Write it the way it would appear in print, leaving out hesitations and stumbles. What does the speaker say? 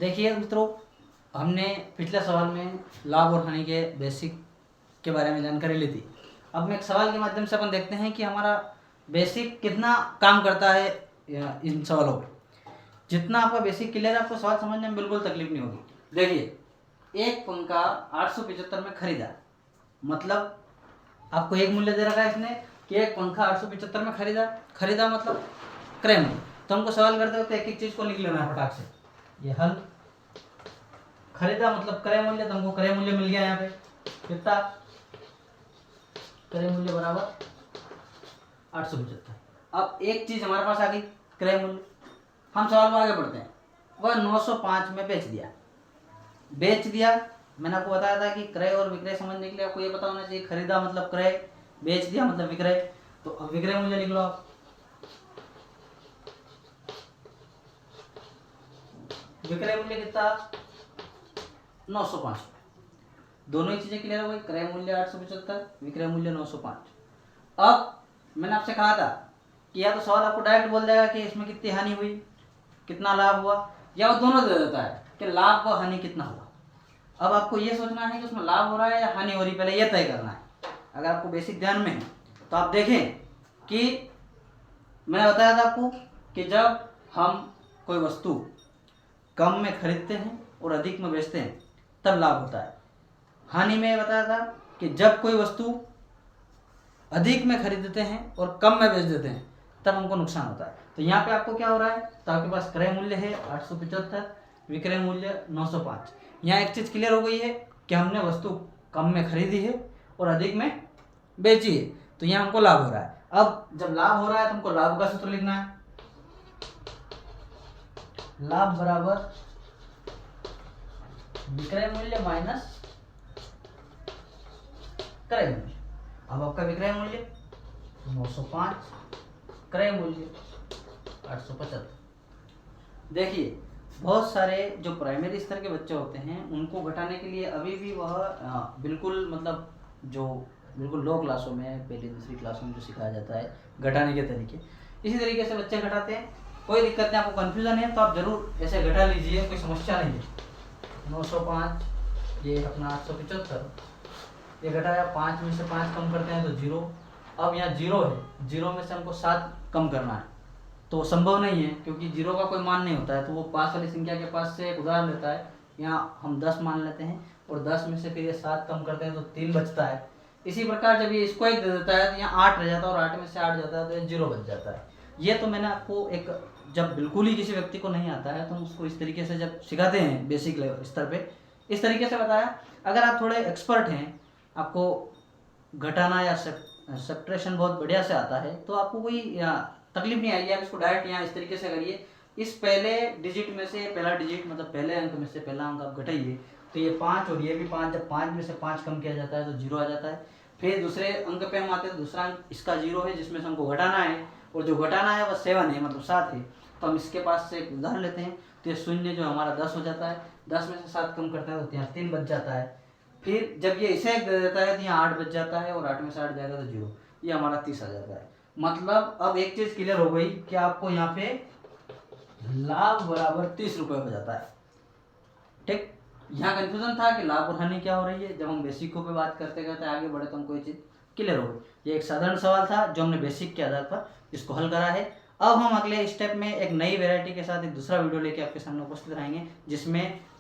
देखिए मित्रों, हमने पिछले सवाल में लाभ और हानि के बेसिक के बारे में जानकारी ली थी। अब मैं एक सवाल के माध्यम से अपन देखते हैं कि हमारा बेसिक कितना काम करता है इन सवालों पे। जितना आपका बेसिक क्लियर है, आपको सवाल समझने में बिल्कुल तकलीफ नहीं होगी। देखिए, एक पंखा 875 में खरीदा, मतलब आपको एक मूल्य दे रखा है इसने कि एक पंखा 875 में खरीदा मतलब क्रय मूल्य। तो हमको सवाल करते वक्त एक एक चीज को लिख लेना है फटाक से। ये हल, खरीदा मतलब क्रय मूल्य, तो हमको क्रय मूल्य मिल गया यहाँ पे कितना, क्रय मूल्य बराबर 875। अब एक चीज हमारे पास आ गई क्रय मूल्य, हम सवाल में आगे बढ़ते हैं। वह 905 में बेच दिया। मैंने आपको बताया था कि क्रय और विक्रय समझने के लिए आपको ये पता होना चाहिए, खरीदा मतलब क्रय, बेच दिया मतलब विक्रय। तो अब विक्रय मूल्य लिख लो आप। विक्रय मूल्य कितना, 905। दोनों ही चीजें क्लियर हो गई, क्रय मूल्य 875, विक्रय मूल्य 905। अब मैंने आपसे कहा था कि या तो सवाल आपको डायरेक्ट बोल देगा कि इसमें कितनी हानि हुई, कितना लाभ हुआ, या वो दोनों दे देता है कि लाभ व हानि कितना हुआ। अब आपको ये सोचना है कि उसमें लाभ हो रहा है या हानि हो रही, पहले ये तय करना है। अगर आपको बेसिक ध्यान में है तो आप देखें कि मैंने बताया था आपको कि जब हम कोई वस्तु कम में खरीदते हैं और अधिक में बेचते हैं तब लाभ होता है। हानि में बताया था कि जब कोई वस्तु अधिक में खरीदते हैं और कम में बेच देते हैं तब हमको नुकसान होता है। तो यहाँ पे आपको क्या हो रहा है, तो आपके पास क्रय मूल्य है 875, विक्रय मूल्य 905। यहाँ एक चीज क्लियर हो गई है कि हमने वस्तु कम में खरीदी है और अधिक में बेची है, तो यहाँ हमको लाभ हो रहा है। अब जब लाभ हो रहा है तो हमको लाभ का सूत्र लिखना है, लाभ बराबर विक्रय मूल्य माइनस क्रय मूल्य। अब आपका विक्रय मूल्य 905, क्रय मूल्य 875। देखिए, बहुत सारे जो प्राइमरी स्तर के बच्चे होते हैं उनको घटाने के लिए अभी भी वह बिल्कुल मतलब जो बिल्कुल लो क्लासों में, पहली दूसरी क्लासों में जो सिखाया जाता है घटाने के तरीके, इसी तरीके से बच्चे घटाते हैं। कोई दिक्कत नहीं, आपको कन्फ्यूजन है तो आप जरूर ऐसे घटा लीजिए, कोई समस्या नहीं है। 905 ये अपना 875, ये घटाया, 5 में से 5 कम करते हैं तो 0। अब यहाँ 0 है, 0 में से हमको 7 कम करना है, तो संभव नहीं है क्योंकि 0 का कोई मान नहीं होता है। तो वो पास वाली संख्या के पास से एक उदाहरण लेता है, यहाँ हम 10 मान लेते हैं और 10 में से फिर ये 7 कम करते हैं तो 3 बचता है। इसी प्रकार जब ये इसको 1 दे देता है तो यहाँ 8 रह जाता है और 8 में से 8 जाता है तो ये 0 बच जाता है। ये तो मैंने आपको एक, जब बिल्कुल ही किसी व्यक्ति को नहीं आता है तो हम उसको इस तरीके से जब सिखाते हैं बेसिक स्तर पे, इस तरीके से बताया। अगर आप थोड़े एक्सपर्ट हैं, आपको घटाना या सब्ट्रैक्शन बहुत बढ़िया से आता है, तो आपको कोई तकलीफ नहीं आएगी। आप इसको डायरेक्ट यहाँ इस तरीके से करिए, इस पहले डिजिट में से पहला डिजिट मतलब पहले अंक में से पहला अंक आप घटाइए, तो ये 5 और ये भी 5, जब 5 में से 5 कम किया जाता है तो 0 आ जाता है। फिर दूसरे अंक पे हम आते हैं, दूसरा अंक इसका 0 है जिसमें से हमको घटाना है, और जो घटाना है वह 7 है मतलब 7 है। तो हम इसके पास से एक उदाहरण लेते हैं, तो ये शून्य जो हमारा 10 हो जाता है, 10 में से 7 कम करता है तो यहाँ 3 बच जाता है। फिर जब ये इसे 1 दे देता है तो यहाँ 8 बच जाता है और 8 में से 8 जाएगा तो 0, ये हमारा 30 आ जाता है। मतलब अब एक चीज क्लियर हो गई कि आपको यहाँ पे लाभ बराबर 30 रुपए हो जाता है। ठीक, यहाँ कंफ्यूजन था कि लाभ और हानि क्या हो रही है। जब हम बेसिकों पे बात करते करते आगे बढ़े तो हमको ये चीज क्लियर हो गई। ये एक साधारण सवाल था जो हमने बेसिक के आधार पर इसको हल करा है। अब हम अगले स्टेप में एक नई वेरायटी के साथ एक दूसरा वीडियो लेके आपके सामने उपस्थित रहेंगे, जिसमें